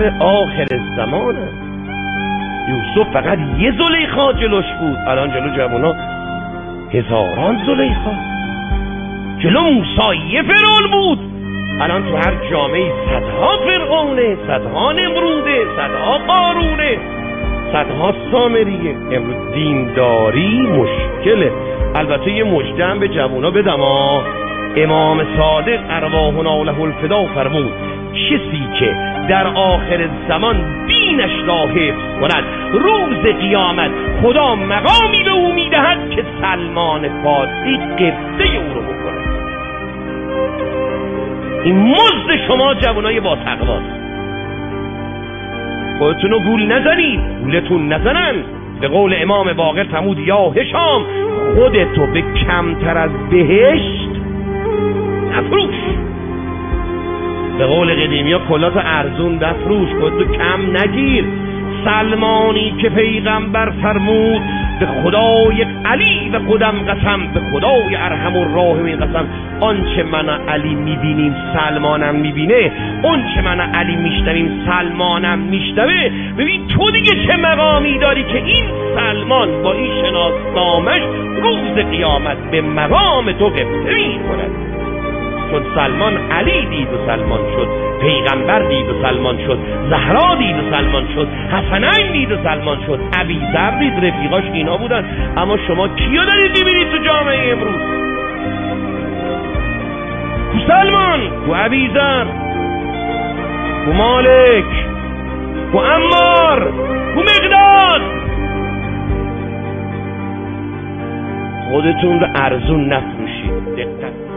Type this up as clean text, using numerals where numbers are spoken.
سر آخر زمانه. یوسف فقط یه زلیخا جلوش بود، الان جلو جوونا هزاران زلیخا. جلو موسی یه فرعون بود، الان تو هر جامعه صدها فرعونه، صدها نمروده، صدها قارونه، صدها سامریه. امروز دینداری مشکله. البته یه مژده هم به جوونا بدم. امام صادق ارواحنا له الفدا فرمود کسی که در آخر زمان دینش را حفظ کند روز قیامت خدا مقامی به او میدهد که سلمان فارسی قبطه او رو بکنه. این مزد شما جوانای با تقواست. خودتون رو گول نزنید، گولتون نزنن. به قول امام باقر فرمود یا هشام خودتو به کمتر از بهشت نفروش. به قول قدیمی ها کلات ارزون نفروش، خودتو کم نگیر. سلمانی که پیغمبر فرمود به خدای علی و خودم قسم، به خدای ارحم الراحمین قسم، آنچه من علی میبینیم سلمانم میبینه، آنچه من علی میشنویم سلمانم میشنوه. ببین تو دیگه چه مقامی داری که این سلمان با این شناسنامش روز قیامت به مقام تو قبطه می‌کند. چون سلمان علی دید و سلمان شد، پیغمبر دید و سلمان شد، زهرا دید و سلمان شد، حسنین دید و سلمان شد، ابیذر دید، رفیقاش اینا بودن. اما شما کیو دارید میبینید تو جامعه امروز؟ کو سلمان، کو ابیذر، کو مالک، کو عمار، کو مقداد؟ خودتون رو ارزون نفروشید. دقت